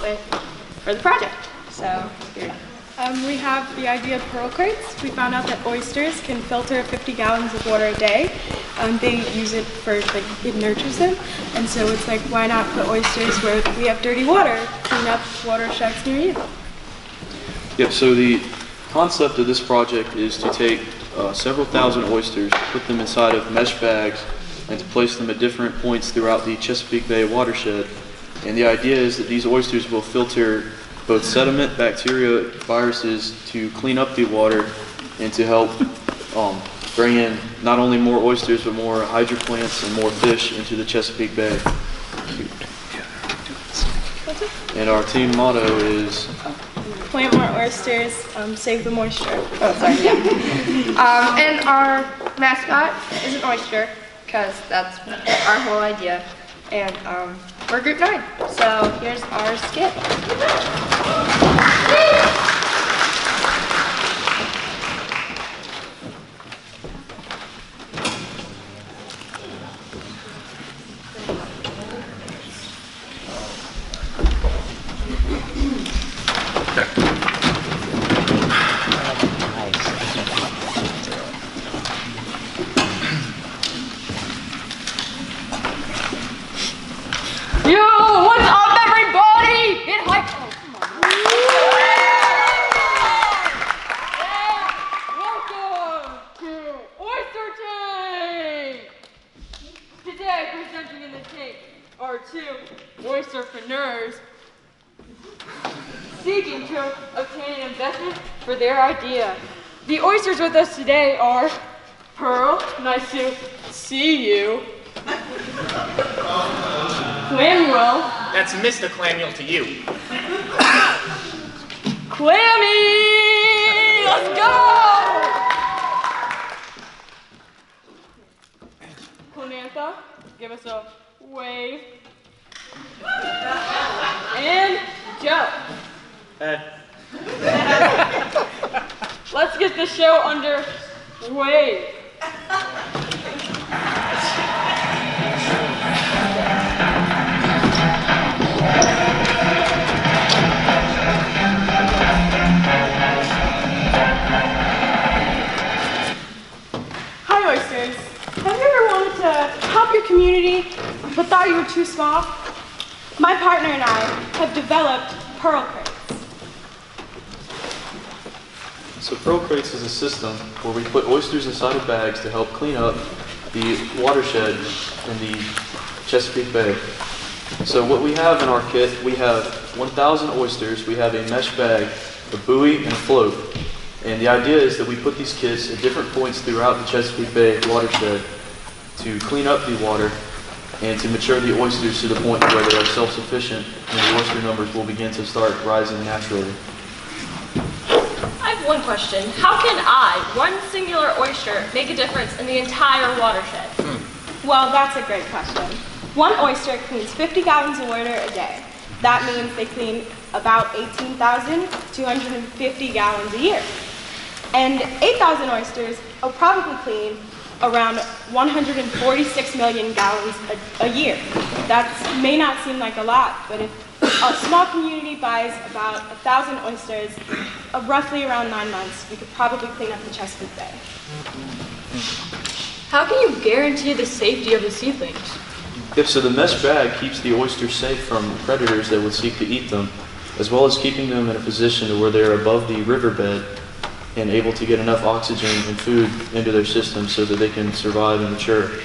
equipment for the project. So here. We have the idea of pearl crates. We found out that oysters can filter 50 gallons of water a day. They use it for, like, it nurtures them. And so it's like, why not put oysters where we have dirty water, clean up watersheds near you? Yep, so the concept of this project is to take several thousand oysters, put them inside of mesh bags, and to place them at different points throughout the Chesapeake Bay watershed. And the idea is that these oysters will filter both sediment, bacteria, viruses to clean up the water and to help bring in not only more oysters but more hydroplants and more fish into the Chesapeake Bay. And our team motto is Plant more oysters, save the moisture. Oh, sorry, yeah. And our mascot is an oyster, because that's our whole idea. And we're Group 9, so here's our skit. Yo, what's up, everybody? Get hyped. Oh, come on. Yeah, welcome to Oyster Tank. Today, presenting in the tank are two oysterpreneurs seeking to obtain an investment for their idea. The oysters with us today are Pearl, nice to see you. Clamuel. That's Mr. Clamuel to you. Clammy! Let's go! Clamantha, give us a wave. And Joe. Let's get the show underway. Hi, oysters. Have you ever wanted to help your community but thought you were too small? My partner and I have developed pearl crates. So Pearl Crates is a system where we put oysters inside of bags to help clean up the watershed in the Chesapeake Bay. So what we have in our kit, we have 1,000 oysters, we have a mesh bag, a buoy, and a float. And the idea is that we put these kits at different points throughout the Chesapeake Bay watershed to clean up the water and to mature the oysters to the point where they are self-sufficient and the oyster numbers will begin to start rising naturally. I have one question. How can I, one singular oyster, make a difference in the entire watershed? Well, that's a great question. One oyster cleans 50 gallons of water a day. That means they clean about 18,250 gallons a year. And 8,000 oysters will probably clean around 146 million gallons a year. That may not seem like a lot, but if a small community buys about 1,000 oysters, roughly around 9 months, we could probably clean up the Chesapeake Bay. How can you guarantee the safety of the seedlings? Yep, so the mesh bag keeps the oysters safe from predators that would seek to eat them, as well as keeping them in a position to where they're above the riverbed and able to get enough oxygen and food into their system so that they can survive and mature.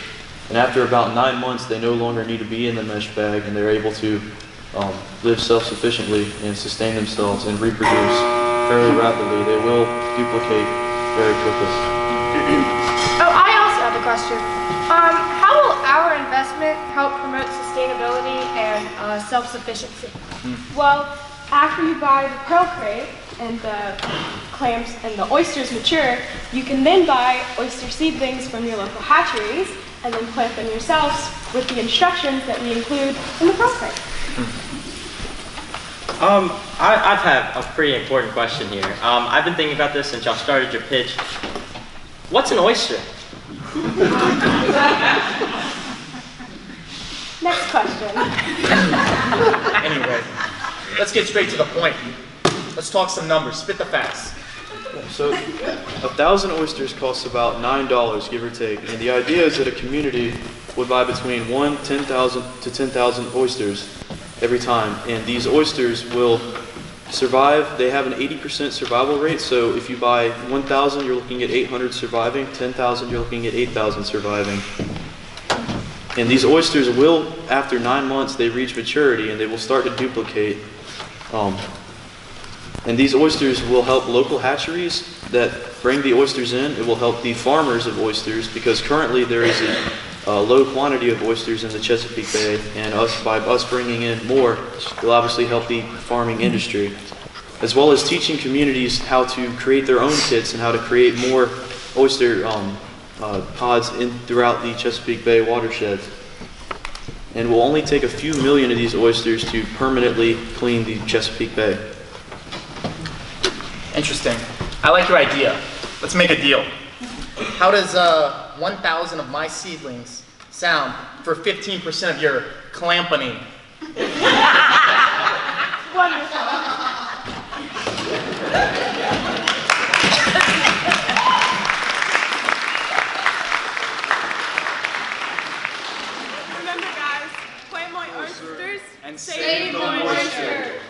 And after about 9 months, they no longer need to be in the mesh bag and they're able to live self-sufficiently and sustain themselves and reproduce fairly rapidly. They will duplicate very quickly. Oh, I also have a question. How will our investment help promote sustainability and self-sufficiency? Well, after you buy the pearl crate and the clams and the oysters mature, you can then buy oyster seedlings from your local hatcheries and then plant them yourselves with the instructions that we include in the pearl crate. I've had a pretty important question here. I've been thinking about this since y'all started your pitch. What's an oyster? Next question. Anyway, let's get straight to the point. Let's talk some numbers. Spit the facts. So 1,000 oysters costs about $9, give or take. And the idea is that a community would buy between 10,000 to 10,000 oysters every time. And these oysters will survive. They have an 80% survival rate. So if you buy 1,000, you're looking at 800 surviving. 10,000, you're looking at 8,000 surviving. And these oysters will, after 9 months, they reach maturity and they will start to duplicate. And these oysters will help local hatcheries that bring the oysters in. It will help the farmers of oysters because currently there is a low quantity of oysters in the Chesapeake Bay, and by us bringing in more, it will obviously help the farming industry, as well as teaching communities how to create their own kits and how to create more oyster pods throughout the Chesapeake Bay watershed. And it will only take a few million of these oysters to permanently clean the Chesapeake Bay. Interesting. I like your idea. Let's make a deal. How does 1,000 of my seedlings sound for 15% of your clampany? Wonderful. Remember, guys, plant more oysters And save more oysters.